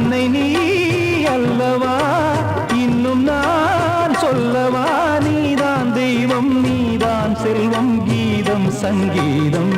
அன்னை நீ அல்லவா இன்னும் நான் சொல்லவா நீதான் தெய்வம் நீதான் செல்வம் கீதம் சங்கீதம்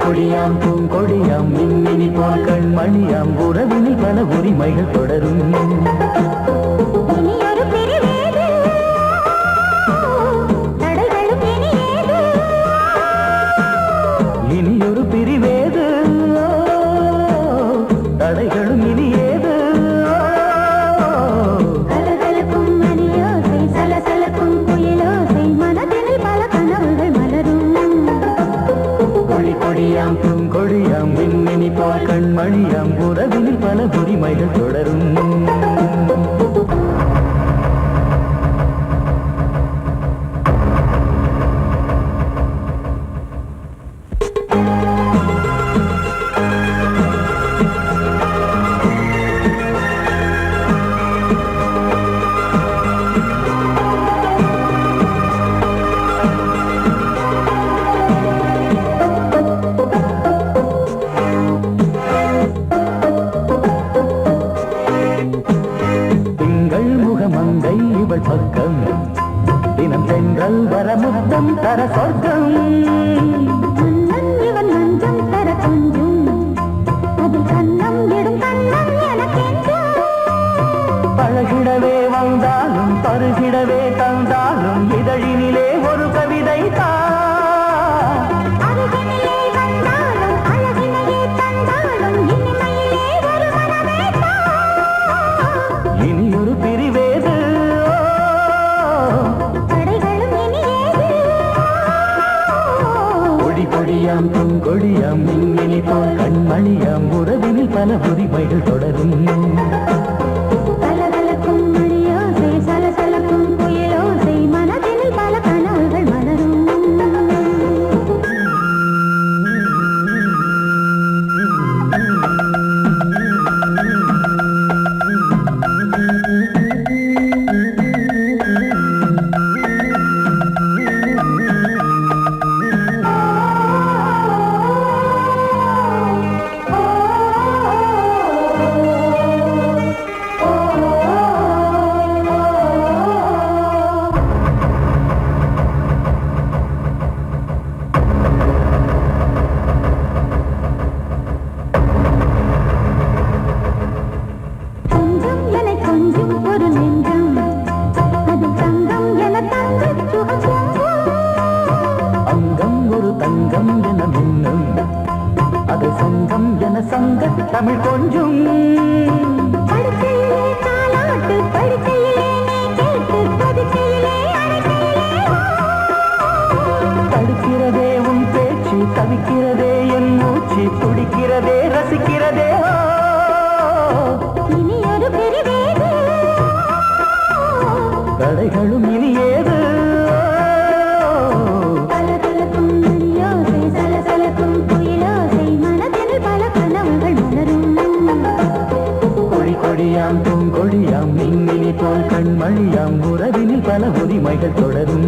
கொடியாம் பூங்கொடியாம் மின்மினி போல் கண்மணியாம் உறவினில் பல உரிமைகள் தொடரும். இனியொரு பிரிவேது தடைகளும் இனி ஏது. கொடியாம் பூங்கொடியாம் மின்மினி போல் கண்மணியாம் உறவினில் பல உரிமைகள் தொடரும். மங்கை இவள் பக்கம் தினம் சென்றல் வர முத்தம் தர சொர்க்கம். இவன் மஞ்சம் தர கொஞ்சம் அதில் கண்ணம் இடும் கண்ணம் எனக்கென்றும். பழகிடவே வந்தாலும் பருகிடவே தந்தாலும் இதழினிலே ஒரு கவிதை தான். இனியொரு பிரிவேது கொடியாம் பூங்கொடியாம் மின்மினி போல் கண்மணியாம் உறவினில் பல உரிமைகள் தொடரும். கலகலக்கும் மணியோசை சலசலக்கும் குயிலோசை மனதினில் பல கனவுகள் மலரும். தங்கம் என மின்னும் அது சங்கம் என சங்க தமிழ் கொஞ்சம். தடுக்கிறதே உன் பேச்சு தவிக்கிறதே என் மூச்சு துடிக்கிறதே ரசிக்கிறதே. இனியொரு பிரிவேது தடைகளும் இனி ஏது. கொடியாம் பூங்கொடியாம் மின்மினி போல் கண்மணியாம் உறவினில் பல உரிமைகள் தொடரும்.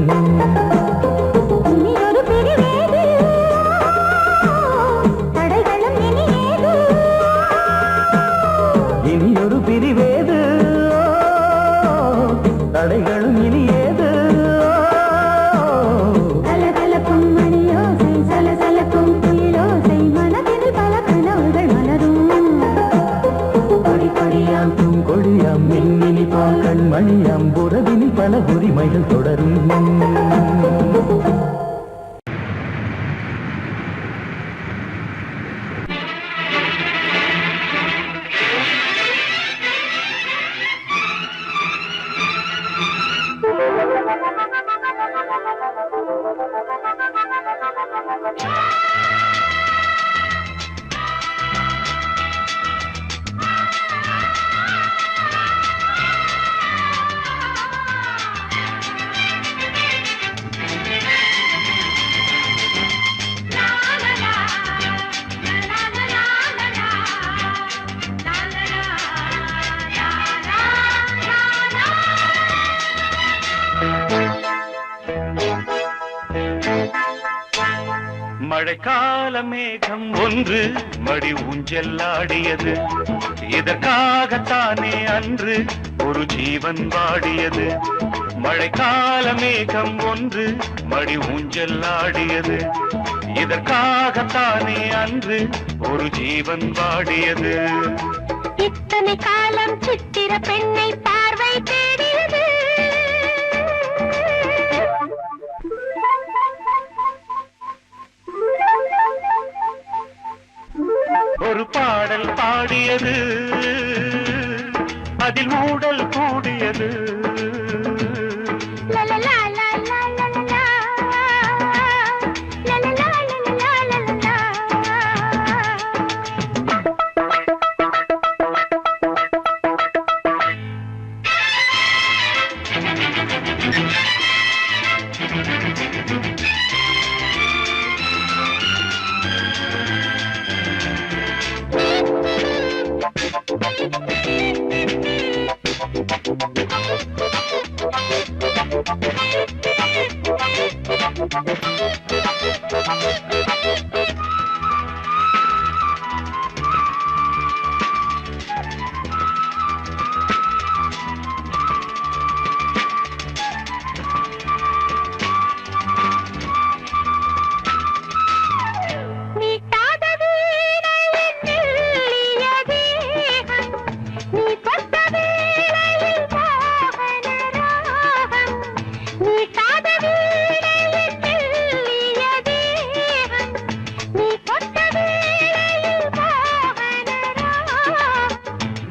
இனியொரு பிரிவேது தடைகளும் இனி ஏது. இனியொரு பிரிவேது தடைகளும் இனி ஏது. கலகலக்கும் மணியோசை சலசலக்கும் குயிலோசை மனதில் பல கனவுகள் மலரும். கொடியாம் பூங்கொடியாம் மின்மினி போல் கண்மணியாம் உறவினில் பல உரிமைகள் தொடரும். மழைக்கால மேகம் ஒன்று மடி ஊஞ்செல்லாடியது. இதற்காகத்தானே அன்று ஒரு ஜீவன் வாடியது. மழைக்கால மேகம் ஒன்று மடி ஊஞ்செல்லாடியது. இதற்காகத்தானே அன்று ஒரு ஜீவன் வாடியது. இத்தனை காலம் சித்திர பெண்ணை பார்வை தேடியது. ஒரு பாடல் பாடியது, அதில் ஊடல் கூடியது.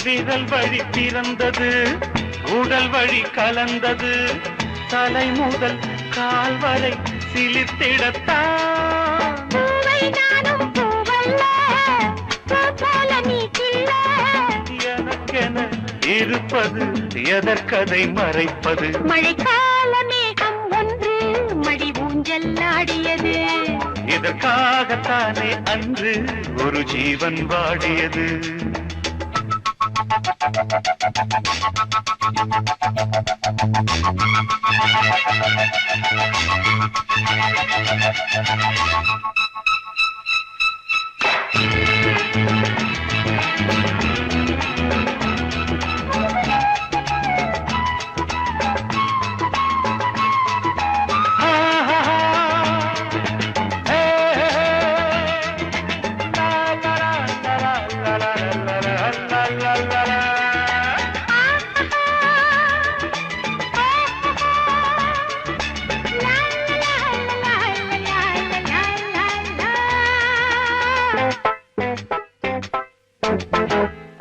விரல் வழி பிறந்தது, உடல் வழி கலந்தது. தலை முதல் கால் வரை சிலிர்த்திடத்தான். எனக்கென இருப்பது எதற்கதை மறைப்பது? மழைக்கால மேகம் ஒன்று மடி ஊஞ்செல்லாடியது. இதற்காகத்தானே அன்று ஒரு ஜீவன் வாடியது.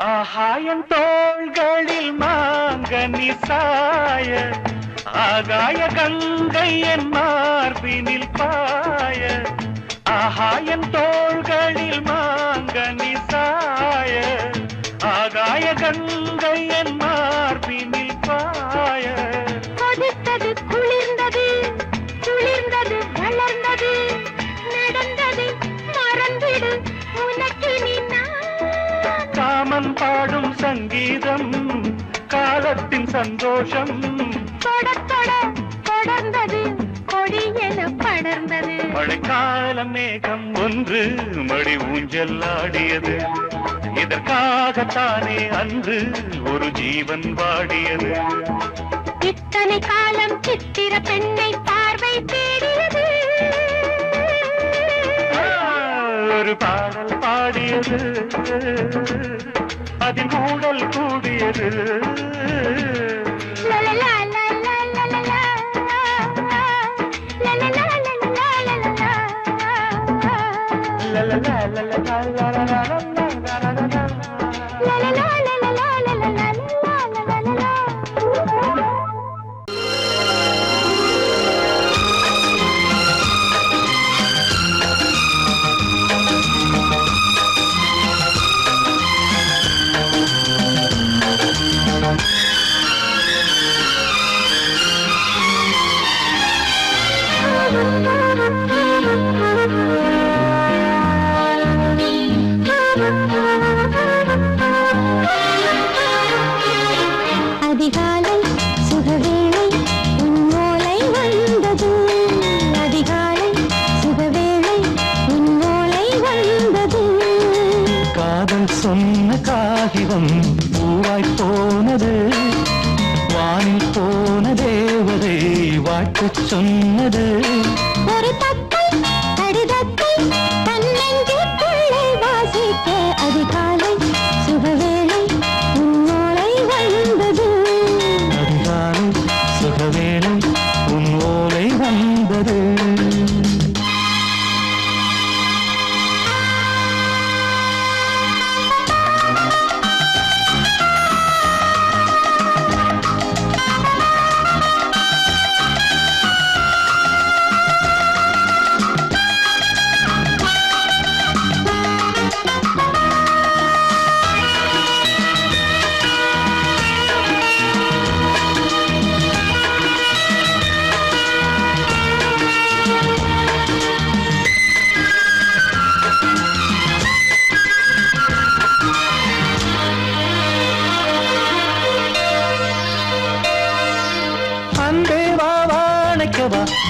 ஆகாயம் தோள்களில் மாங்கனி சாய, ஆகாய கங்கை என் மார்பினில் பாய. ஆகாயம் தோள்களில் மாங்கனி சாய, ஆகாய கங்கை என் மார்பினில் பாய. கொதித்தது, குளிர்ந்தது, குளிர்ந்தது, வளர்ந்தது, நடந்தது, மறந்திடு உனக்கு நீ. காமன் பாடும் சங்கீதம், காலத்தின் சந்தோஷம். தொடர்ந்தது, கொடியென படர்ந்தது. மழைக்கால மேகம் ஒன்று மடி ஊஞ்செல்லாடியது. இதற்காகத்தானே அன்று ஒரு ஜீவன் வாடியது. இத்தனை காலம் சித்திர பெண்ணை பார்வை தேடியது. ஒரு பாடல் பாடியது, அதில் ஊடல் கூடியது. காதல் சொன்ன காகிதம் பூவாய் போனது, வானில் போன தேவதை வாழ்த்து சொன்னது. ஒரு தத்தை கடிதத்தை தன்னெஞ்சுக்குள்ளே வாசிக்க அதிகாலை சுகவேளை உன்னோலை வந்தது. அதிகாலை சுகவேளை உன் ஓலை வந்தது.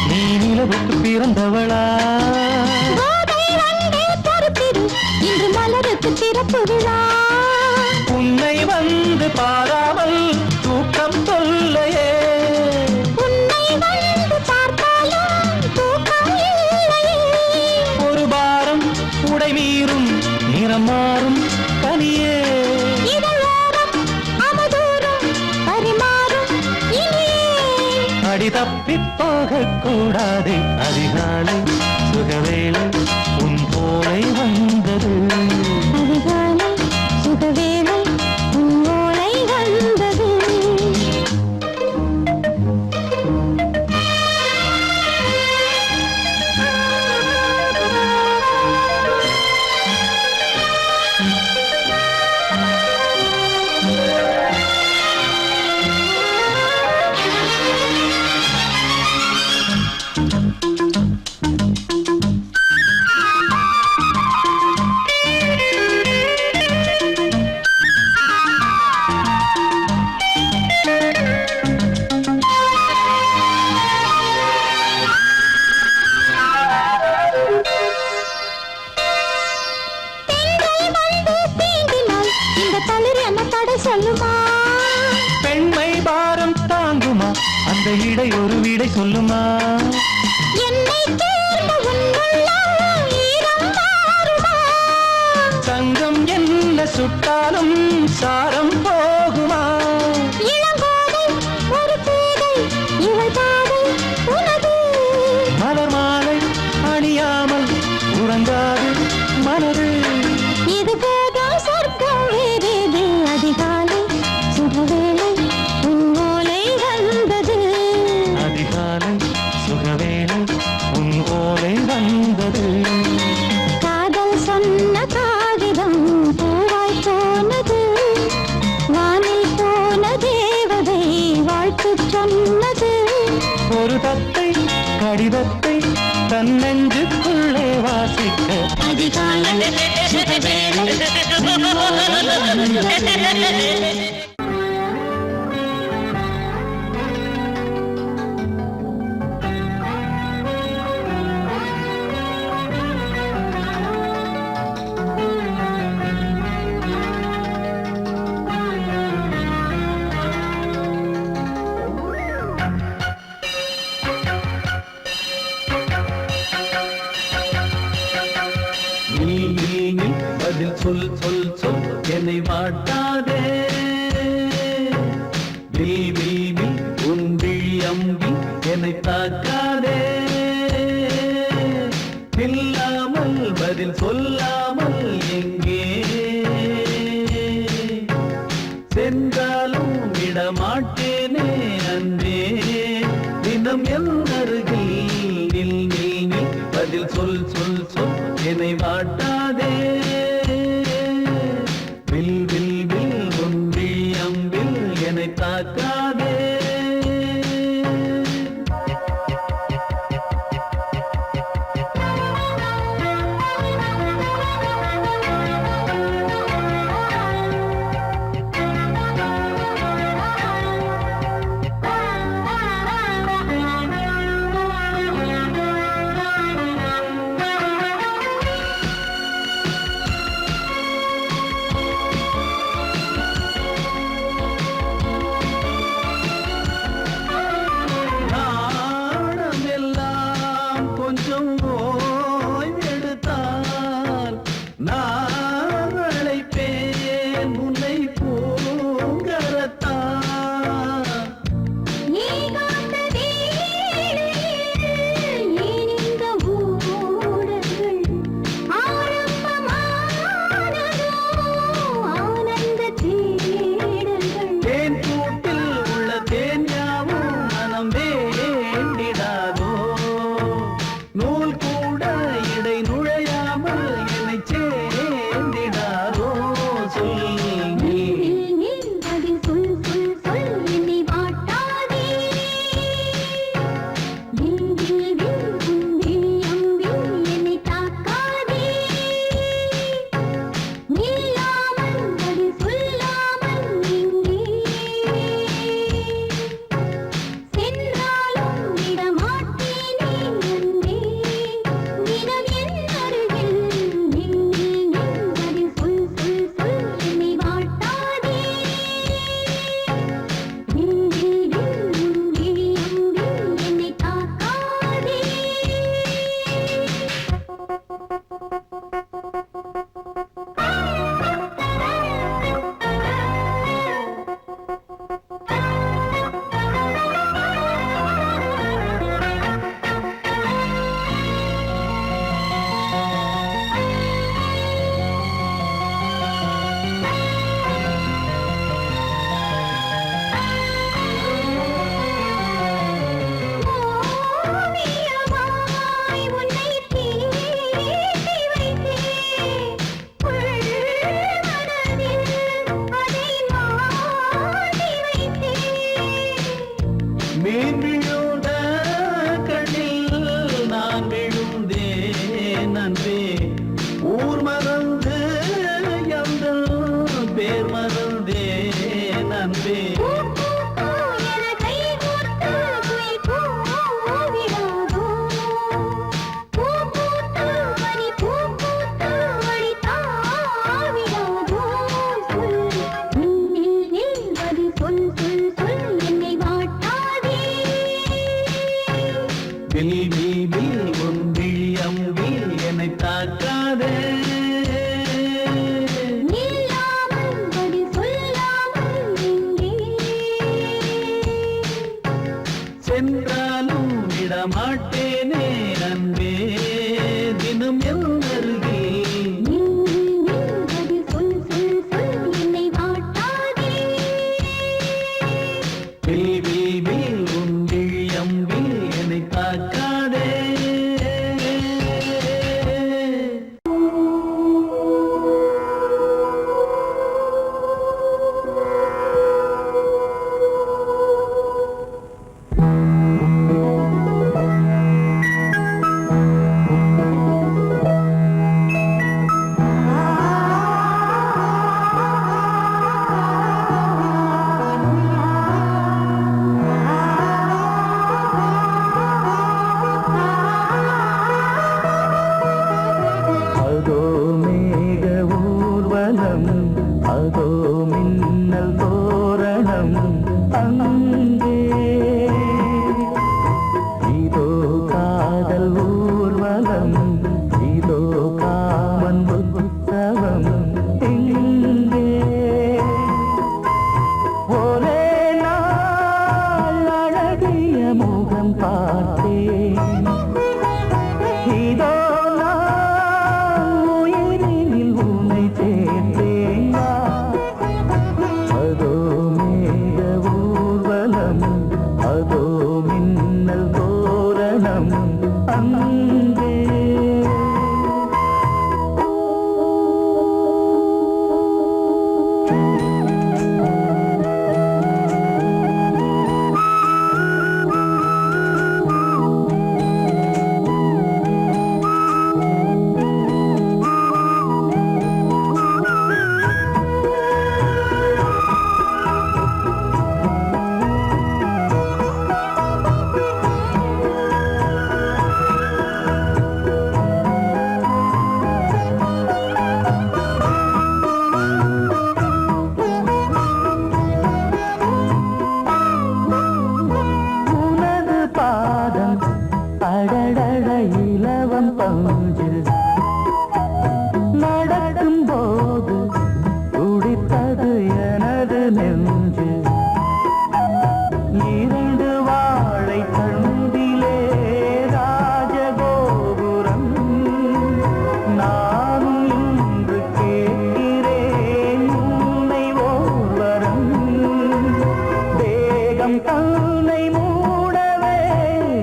நீ நிலவுக்கு பிறந்தவளா? இன்று மலருக்கு திறப்பு விழா. உன்னை வந்து பாராமல் தூக்கம் சொல்லையே. உன்னை வந்து பார்த்தாலும் தூக்கம் இல்லையே. ஒரு பாரம் உடை மீறும் நிறம் மாறும் கனியே. இதழோரம் அமதூரம் பரிமாறும் இனியே. அடி தப்பி போகக் கூடாது. அதிகாலை சுகவேளை உன் போலை வந்தது. அதிகாலை சுகவேளை உன் ஓலை வந்தது. பெண்மை பாரம் தாங்குமா? அந்த இடை ஒரு விடை சொல்லுமா? என்னை தேர்ந்த உன்னுள்ளம் ஈரம் மாறுமா? சங்கம் என்ன சுட்டாலும் சாரம் போகுமா? இளங்கோதை ஒரு பேதை இவள் பாதை உனது. மலர் மாலை அணியாமல் உறங்காது மனது. இது போதும் சொர்க்கம் வேறேது. அதிகாலை சுகவேளை உன் ஓலை வந்தது. அதிகாலை சுகவேளை உன் ஓலை வந்தது. காதல் சொன்ன காகிதம் பூவாய் போனது, வானில் போன தேவதை வாழ்த்து சொன்னது. ஒரு தத்தை கடிதத்தை தன்னெஞ்சுக்குள்ளே வாசிக்க அதிகாலை சுகவேளை உன் ஓலை வந்தது. பதில் சொல் சொல் சொல் என்னை வாட்டாதே. உன் விழி அம்பி என்னை தாக்காதே. இல்லாமல் பதில் சொல்லாமல் எங்கே சென்றாலும் விடமாட்டேனே அன்பே. தினம் என் அருகில் நில் நில் நில். பதில் சொல் சொல் சொல் என்னை வாட்டாதே. வில் வில் வில் உன் விழி அம்பில் என்னை தாக்காதே. அதோ மின்னல் தோரணம் அங்கே இதோ காதல் ஊர்வலம் இதோ காமன் உற்சவம் இங்கே ஒரே நாள் அழகிய முகம் பார்த்தேன் இதோ நான் உயிரினில் உன்னை சேர்த்தேன் அதோ மேக ஊர்வலம் அதோ மின்னல் தோரணம் அங்கே உனது பாதம் அடடட இலவம் பஞ்சு நடக்கும் போது துடித்தது எனது நெஞ்சு இரண்டு வாழை தண்டிலே ராஜகோபுரம் நானும் இன்று கேட்கிறேன் உன்னை ஓர்வரம் தேகம் தன்னை மூடவே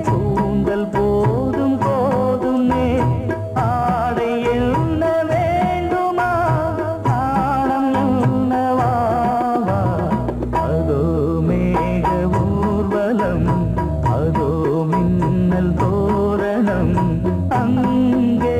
கூந்தல் போதும் போதுமே ஆடை என்ன வேண்டுமா ஆடம் என்னவா அதோ மேக ஊர்வலம் அதோ மின்னல் தோரணம் அங்கே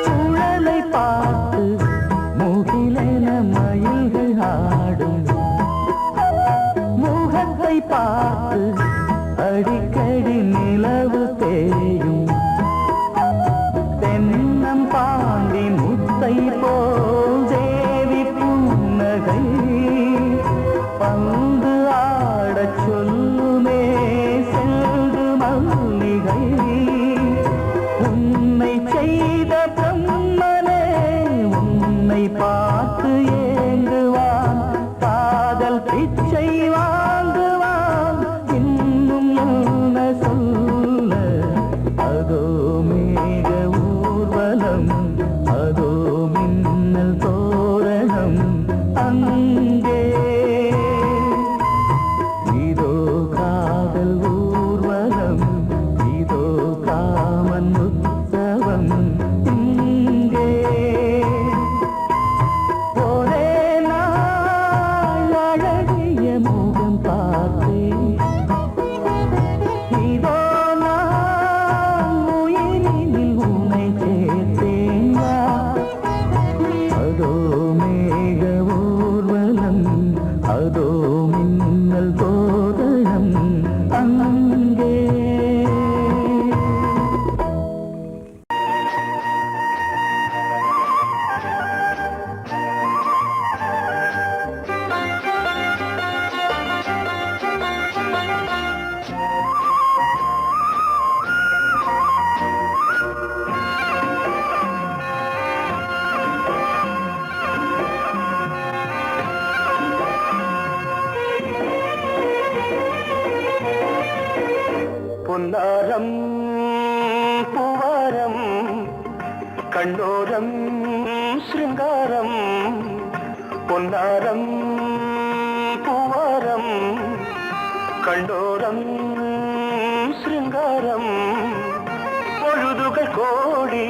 சுழலை பார்த்து முகிலென மயில்கள் ஆடும் முகத்தை பார்த்து அடிக்கடி நிலவு தேயும் தென்னம் பாண்டி முத்தை போல் தேவி புன்னகை பந்து ஆடச் சொல்லுமே செல்து மல்லிகை உன்னை செய்த பிரம்மனே உன்னை பார்த்து ஏங்குவான் காதல் பிச்சை வாங்குவான் இன்னும் என்ன சொல்ல அதோ மேக ஊர்வலம் அதோ மின்னல் தோரணம் அங்கே இதோ காதல் ஊர்வலம் இதோ காமன் உற்சவம் இங்கே ஒரே நாள் அழகிய முகம் பார்த்தேன் இதோ நான் உயிரினில் உன்னை சேர்த்தேன் அதோ மேக ஊர்வலம் அதோ மின்னல் தோரணம் அங்கே பொன்னாரம் பூவாரம் கண்ணோரம் சிங்காரம் பொன்னாரம் பூவாரம் கண்டோரம் சிங்காரம் பொழுதுகள் கோடி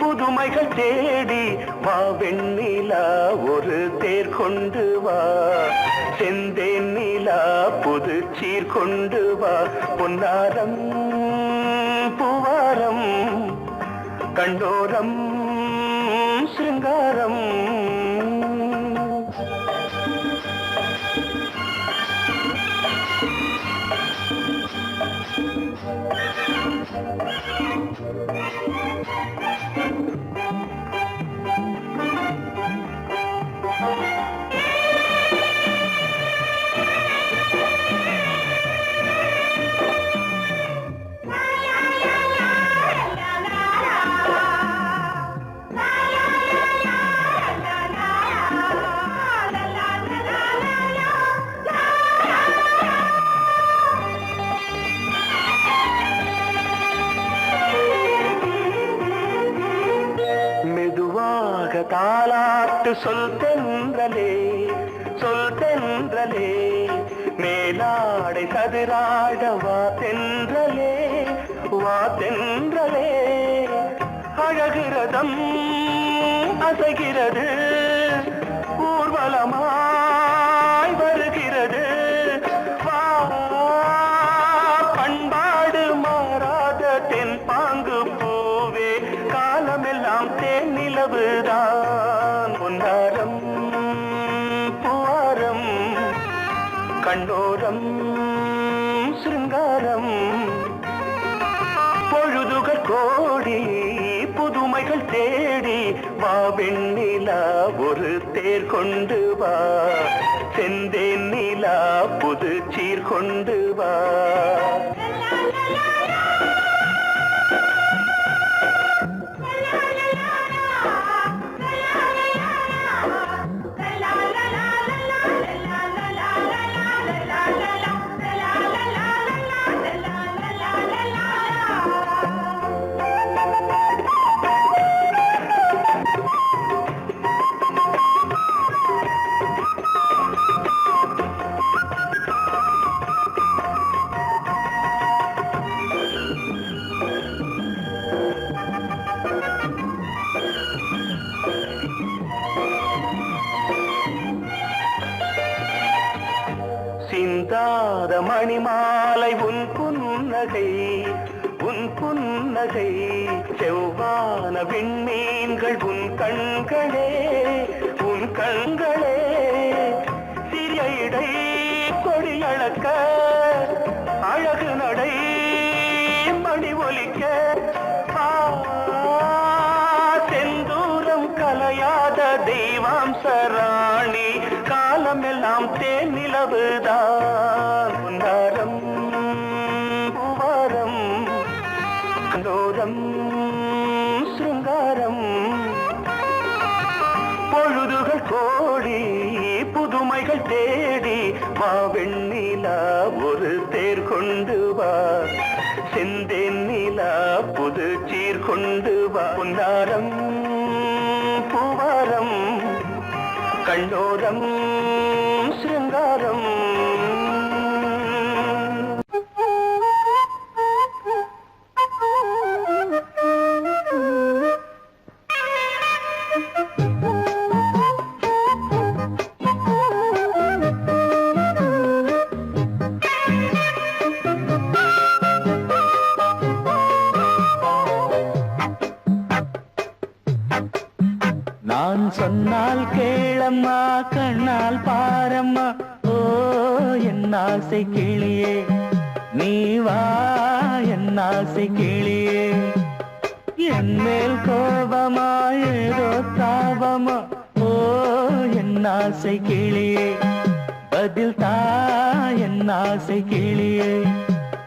புதுமைகள் தேடி வா வெண்ணிலா ஒரு தேர் கொண்டு வா செந்தேன் நிலா புது சீர் கொண்டு வா பொன்னாரம் பூவாரம் கண்டோரம் சிங்காரம் தாலாட்டு சொல் தென்றலே மேலாடை சதுராட வா தென்றலே அழகிறதம் அசைகிறது ஊர்வலமாய் வருகிறது வா பண்பாடு மாறாத தென் பாங்கு பூவே காலமெல்லாம் தேன் நிலவுதான் பொன்னாரம் பூவாரம் கண்டோரம் சிங்காரம் பொழுதுகள் கோடி புதுமைகள் தேடி வா வெண்ணிலா ஒரு தேர் கொண்டு வா செந்தேன் நிலா புது சீர் கொண்டு வா சிந்தாத மணிமாலை உன் புன்னகை செவ்வான விண்மீன்கள் உன் கண்களே சிறிய இடை கொடியளக்க அழகு நடை மணி ஒலிக்க செந்தூரம் கலையாத தெய்வாம்சராணி காலமெல்லாம் தேன் நிலவுதான் பொன்னாரம் பூவாரம் கண்டோரம் சிங்காரம் பொழுதுகள் கோடி புதுமைகள் தேடி வா வெண்ணிலா ஒரு தேர் கொண்டு வா செந்தேன் நிலா புது சீர் கொண்டு வா பொன்னாரம் பூவாரம் கண்டோரம் சிங்காரம் நான் சொன்னால் கேளம்மா கண்ணால் பாரம்மா ஓ என் ஆசை கிளியே நீ வா என் ஆசை கிளியே என் மேல் கோபமா ஏதோ தாபமா ஓ என் ஆசை கிளியே பதில் தா என் ஆசை கிளியே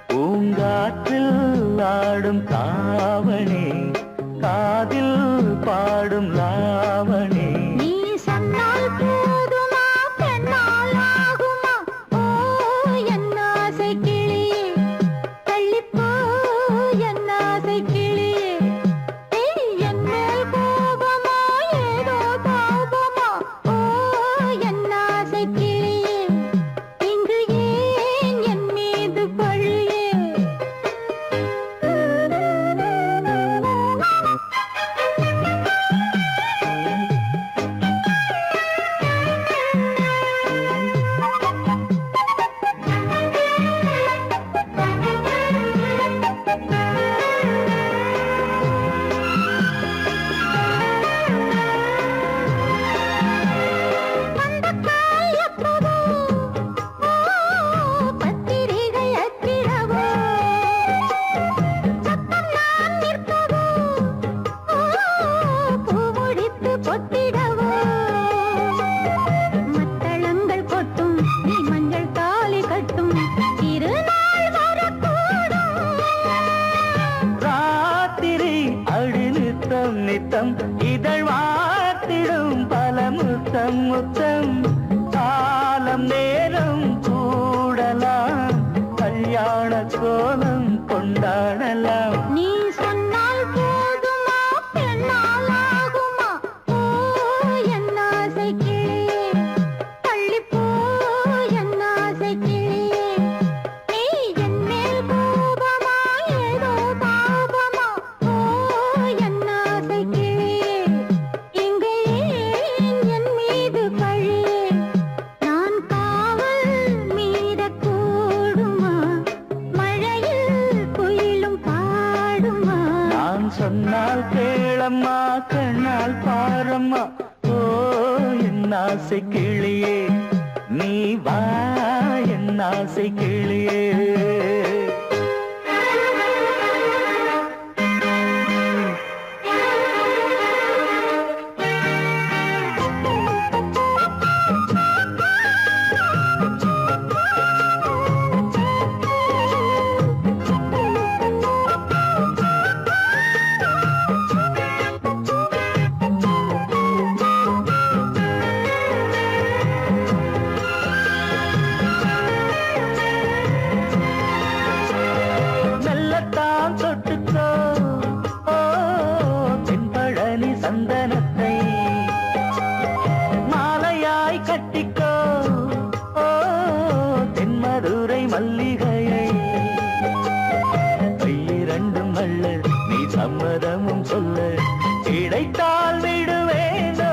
பூங்காற்றில் ஆடும் தாவணி காதில் பாடும் ராவணி நீ சொன்னால் போதுமா பெண்ணால் ஆகுமா ஓ என் ஆசை கிளியே தள்ளிப்போ என் ஆசை கிளியே என் மேல் கோபமா ஏதோ காத்திடவோ மத்தளங்கள் கொட்டும் நீ மஞ்சள் தாலி கட்டும் திருநாள் வரக்கூடும் ராத்திரி அடி நித்தம் நித்தம் இதழ் வாத்திடும் பல முத்தம் முத்தம் காலம் நேரம் கூடலாம் கல்யாண கோலம் கொண்டாடலாம் நீ சொன்னால் போதுமா பெண்ணால் ஆகுமா ஓ என் ஆசை கிளியே தள்ளிப்போ என் ஆசை கிளியே நீ என் மேல் கோபமா ஏதோ தாபமா ஓ என் ஆசை கிளியே இங்கு ஏன் என் மீது பழியே நான் காவல் மீறக்கூடுமா மழையில் குயிலும் பாடுமா நான் சொன்னால் கேளம்மா கண்ணால் பாரம்மா ஓ என் ஆசை கிளியே நீ வா என் ஆசை கிளியே மெல்லத்தான் தொட்டுக்கோ ஓ தென்பழனி சந்தனத்தை மாலையாய் கட்டிக்கோ ஓ தென்மதுரை மல்லிகையை கையிரண்டும் அல்ல நீ சம்மதமும் சொல்ல கிடைத்தால் விடுவேனோ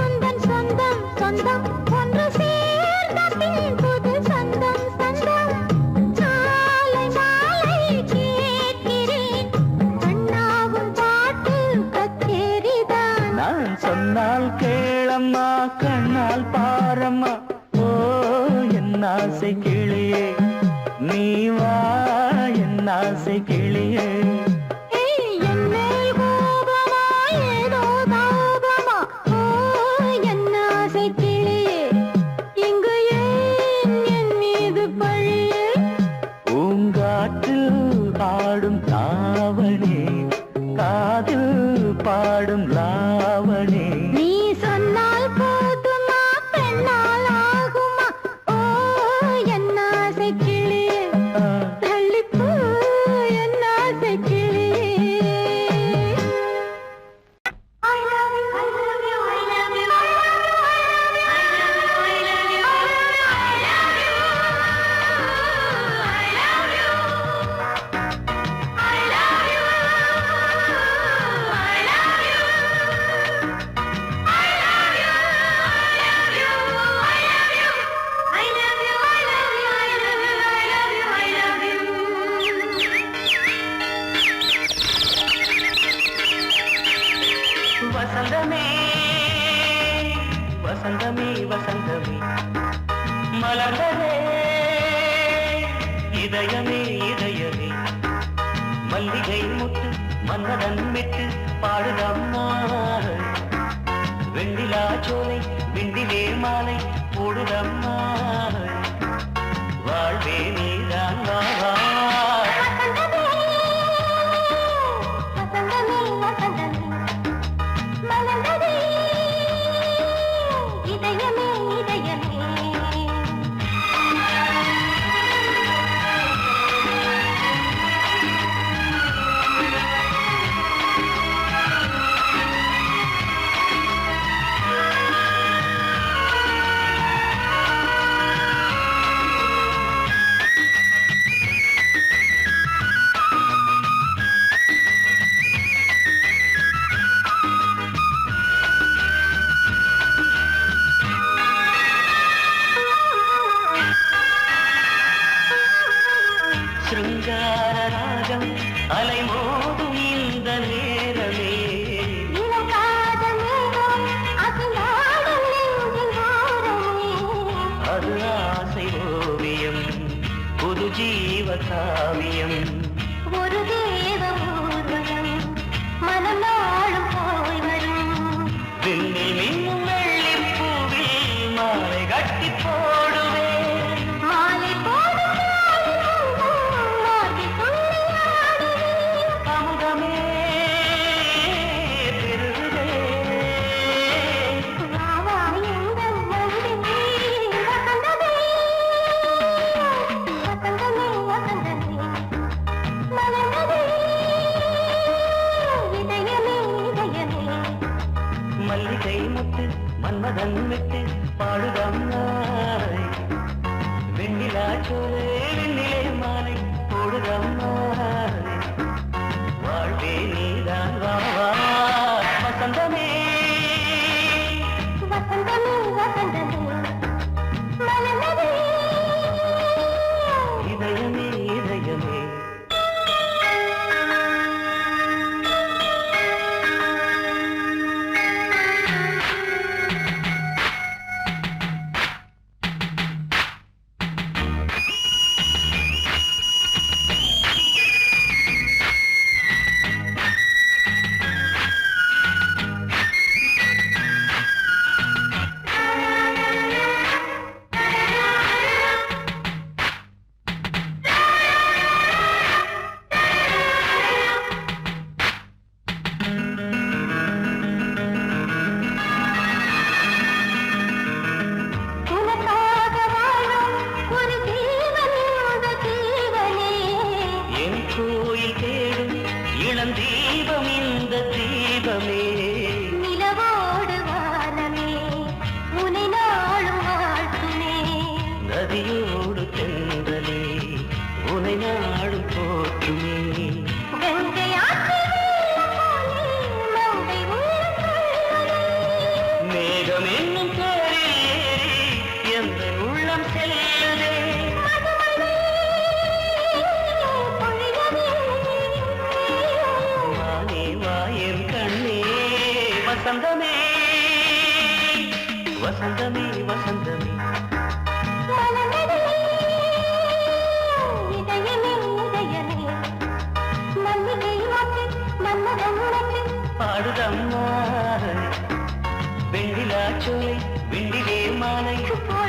உந்தன் சொந்தம் சொந்தம் ஒன்று சேர்ந்த பின் புது சொந்தம் சொந்தம் மாலை மாலை கேட்கிறேன் கண்ணாவும் பாட்டு கச்சேரிதான் நான் சொன்னால் கேளம்மா கண்ணால் பாரம்மா ஓ என் ஆசை கிளியே நீ வா என் ஆசை கிளியே என் மேல் கோபமா ஏதோ தாபமா ஓ என் ஆசை கிளியே இங்கு ஏன் என் மீது பழியே பூங்காற்றில் ஆடும் தாவணி காதில் பாடும் லாவணி நீ சொன்னால் போதுமா பெண்ணால் ஆகுமா ஓ என் ஆசை கிளியே தள்ளிப்போ என் ஆசை கிளியே I love you, I love you, I love you, I love you, I love you, I love you, I love you, I love you. வசந்தமே வசந்தமே வசந்தமே மலர்ந்ததே இதயமே இதயமே மல்லிகை முட்டு மன்னதன் விட்டு பாடுதம்மா வெண்ணிலா சோலை விண்டிலே மாலை போடுதம்மா வாழ்வே நீதான் வா வா. இதயமே இதயமே மின்னில் மின்னும் வெள்ளி பூவில் மாலை கட்டி போடுவேன் மாலை போடும் மாலை துள்ளியாடுவேன் அமுதமே பெருகுதே வாவா எங்கள் நந்தினி வசந்தமே வசந்தமே வசந்தமே மலர்ந்ததே இதயமே இதயமே மல்லிகை முத்து மன்மதன் விட்டு பாடுதம்மாய் வெண்ணிலா சோலை வெண்ணிலே மாலை போடுதம்மாய் வாழ்வே நீதான் வா வா வசந்தமே வசந்தமே வசந்தமே மலர்ந்ததே இதயமே இதயமே உனக்காக வாழும் ஒரு ஜீவன் இந்த ஜீவனே என் கோயில் தேடும் இளம் தீபம் இந்த தீபமே நிலவோடு வானமே உனை நாளும் வாழ்த்துமே நதியோடு தென்றலே உனை நாடும் போற்றுமே கங்கை ஆற்று வெள்ளம் போலே மங்கை உள்ளம் கொள்ளுதே. மேகம் என்னும் தேரில் ஏறி எந்த உள்ளம் செல்லுதே மதுமலை பொழியவே. வானே வாயன் கண்ணே வசந்தமே வசந்தமே வசந்தமே மலர்ந்ததே இதயமே இதயமே மல்லிகை மொட்டு மன்மதன் மொட்டு பாடுதம்மா வெண்ணிலா சோலை வெண்ணிலே மாலை போடுதம்மா